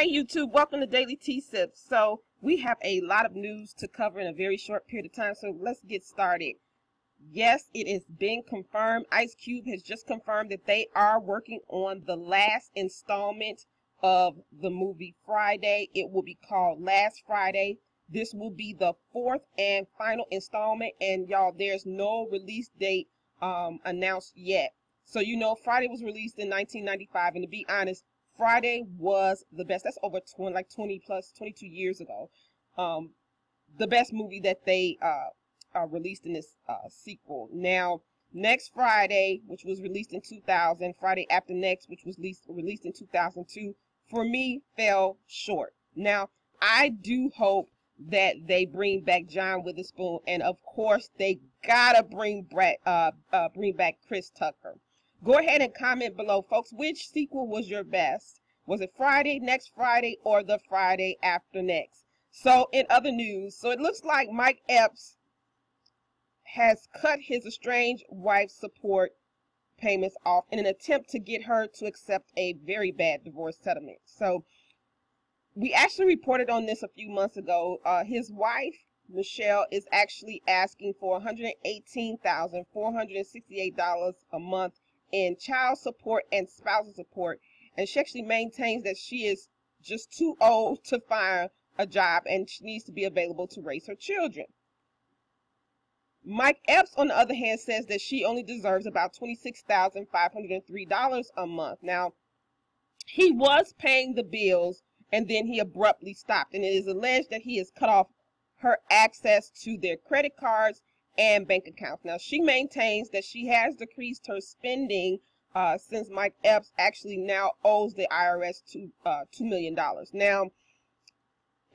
Hey YouTube, welcome to Daily Tea Sips. So we have a lot of news to cover in a very short period of time, so let's get started. Yes, it is being confirmed. Ice Cube has just confirmed that they are working on the last installment of the movie Friday. It will be called Last Friday. This will be the fourth and final installment, and y'all, there's no release date announced yet. So you know, Friday was released in 1995, and to be honest, Friday was the best. That's over 22 years ago. The best movie that they released in this sequel. Now, next Friday, which was released in 2000, Friday after next, which was released in 2002, for me, fell short. Now, I do hope that they bring back John Witherspoon, and of course, they gotta bring back Chris Tucker. Go ahead and comment below, folks. Which sequel was your best? Was it Friday, next Friday, or the Friday after next? So, in other news, so it looks like Mike Epps has cut his estranged wife's support payments off in an attempt to get her to accept a very bad divorce settlement. So, we actually reported on this a few months ago. His wife, Michelle, is actually asking for $118,468 a month in child support and spousal support, and she actually maintains that she is just too old to find a job and she needs to be available to raise her children. Mike Epps, on the other hand, says that she only deserves about $26,503 a month. Now, he was paying the bills and then he abruptly stopped, and it is alleged that he has cut off her access to their credit cards and bank accounts. Now, she maintains that she has decreased her spending since Mike Epps actually now owes the IRS $2 million. Now,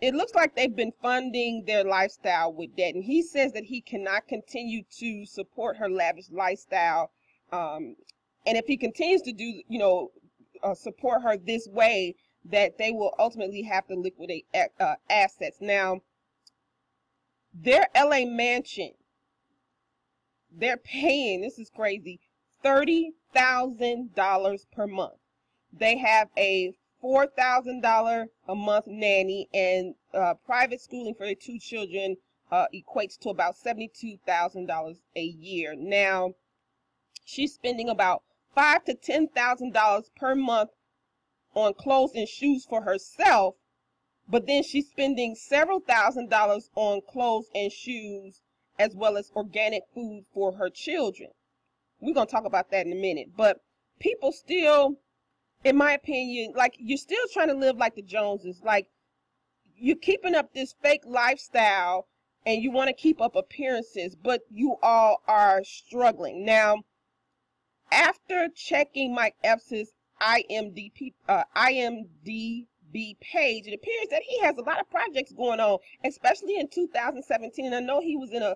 it looks like they've been funding their lifestyle with debt, and he says that he cannot continue to support her lavish lifestyle. And if he continues to do, support her this way, that they will ultimately have to liquidate assets. Now, their LA mansion, they're paying, this is crazy, $30,000 per month. They have a $4,000 a month nanny, and private schooling for their two children equates to about $72,000 a year. Now, she's spending about $5,000 to $10,000 per month on clothes and shoes for herself, but then she's spending several $1,000s on clothes and shoes as well as organic food for her children. We're going to talk about that in a minute. But people still, in my opinion, like, you're still trying to live like the Joneses. Like, you're keeping up this fake lifestyle and you want to keep up appearances, but you all are struggling. Now, after checking Mike Epps' IMDb page, it appears that he has a lot of projects going on, especially in 2017. And I know he was in a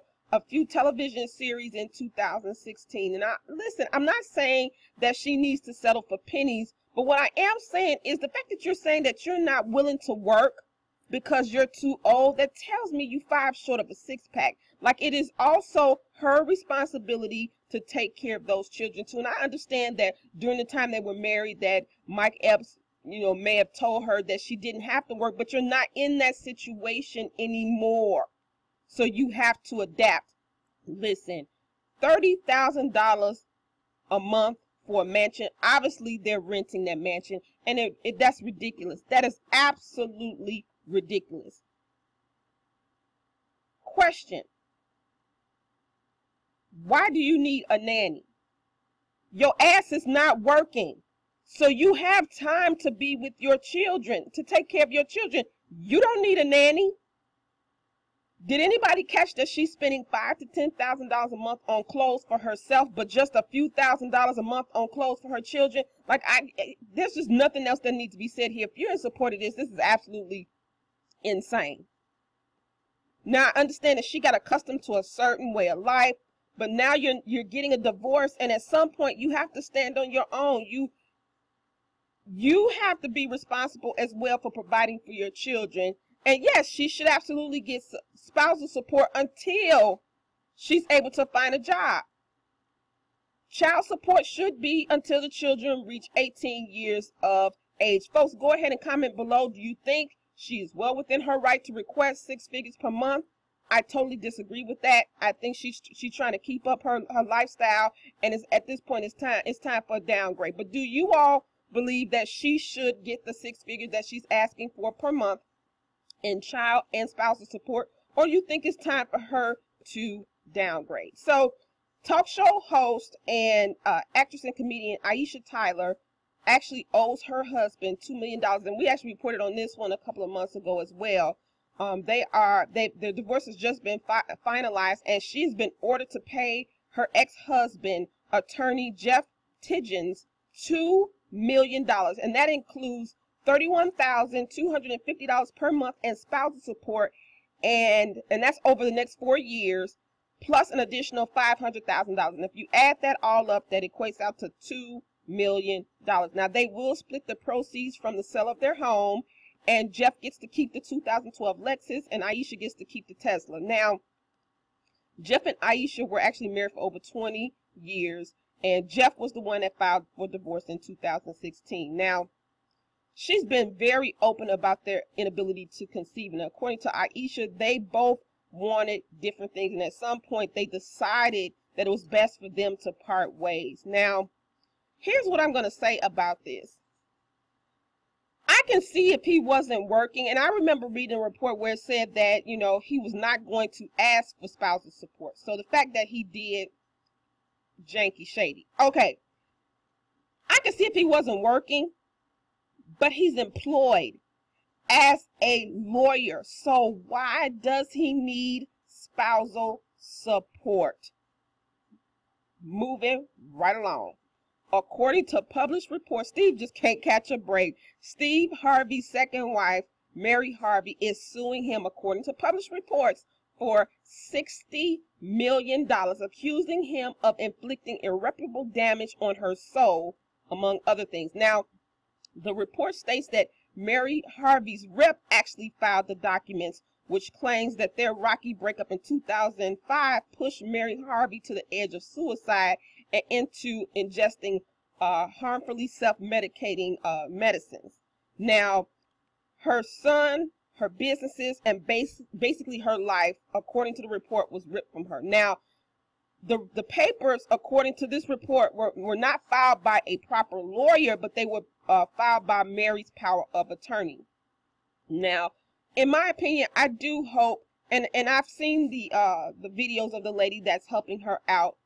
few television series in 2016. And listen, I'm not saying that she needs to settle for pennies, but what I am saying is the fact that you're saying that you're not willing to work because you're too old, that tells me you 5 short of a 6-pack. Like, it is also her responsibility to take care of those children too. And I understand that during the time they were married that Mike Epps, may have told her that she didn't have to work, but you're not in that situation anymore. So you have to adapt. Listen, $30,000 a month for a mansion. Obviously, they're renting that mansion, and that's ridiculous. That is absolutely ridiculous. Question: why do you need a nanny? Your ass is not working. So you have time to be with your children, to take care of your children. You don't need a nanny. Did anybody catch that she's spending $5,000 to $10,000 a month on clothes for herself, but just a few $1,000s a month on clothes for her children? Like, there's just nothing else that needs to be said here. If you're in support of this, this is absolutely insane. Now, I understand that she got accustomed to a certain way of life, but now you're getting a divorce, and at some point you have to stand on your own. You have to be responsible as well for providing for your children. And yes, she should absolutely get spousal support until she's able to find a job. Child support should be until the children reach 18 years of age. Folks, go ahead and comment below. Do you think she is well within her right to request 6 figures per month? I totally disagree with that. I think she's trying to keep up her lifestyle, and at this point it's time for a downgrade. But do you all believe that she should get the 6 figures that she's asking for per month in child and spousal support, or you think it's time for her to downgrade? So, talk show host and actress and comedian Aisha Tyler actually owes her husband $2 million, and we actually reported on this one a couple of months ago as well. Their divorce has just been finalized, and she's been ordered to pay her ex-husband, attorney Jeff Tidgens, $2 million, and that includes $31,250 per month in spousal support, and that's over the next 4 years, plus an additional $500,000. And if you add that all up, that equates out to $2 million. Now, they will split the proceeds from the sale of their home, and Jeff gets to keep the 2012 Lexus, and Aisha gets to keep the Tesla. Now, Jeff and Aisha were actually married for over 20 years, and Jeff was the one that filed for divorce in 2016. Now, she's been very open about their inability to conceive, and according to Aisha, they both wanted different things, and at some point they decided that it was best for them to part ways. Now, here's what I'm going to say about this. I can see if he wasn't working, and I remember reading a report where it said that, you know, he was not going to ask for spousal support. So the fact that he did, janky, shady. Okay, I can see if he wasn't working, but he's employed as a lawyer. So why does he need spousal support? Moving right along. According to published reports, Steve just can't catch a break. Steve Harvey's second wife, Mary Harvey, is suing him, according to published reports, for $60 million, accusing him of inflicting irreparable damage on her soul, among other things. Now, the report states that Mary Harvey's rep actually filed the documents, which claims that their rocky breakup in 2005 pushed Mary Harvey to the edge of suicide and into ingesting harmfully self-medicating medicines. Now, her son, her businesses, and basically her life, according to the report, was ripped from her. Now, the papers, according to this report, were not filed by a proper lawyer, but they were filed by Mary's power of attorney. Now, in my opinion, I do hope, and I've seen the videos of the lady that's helping her out.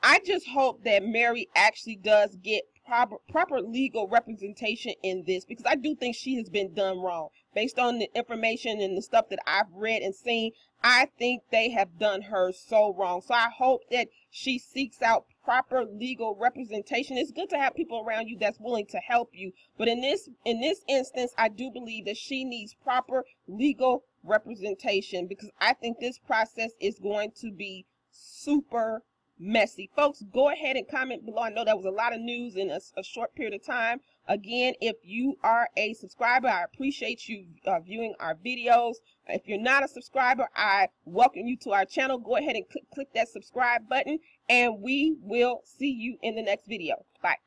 I just hope that Mary actually does get proper legal representation in this, because I do think she has been done wrong. Based on the information and the stuff that I've read and seen, I think they have done her so wrong. So I hope that she seeks out proper legal representation. It's good to have people around you that's willing to help you, but in this instance, I do believe that she needs proper legal representation, because I think this process is going to be super messy. Folks, go ahead and comment below. I know that was a lot of news in a short period of time. Again, if you are a subscriber, I appreciate you viewing our videos. If you're not a subscriber, I welcome you to our channel. Go ahead and click that subscribe button, and we will see you in the next video. Bye.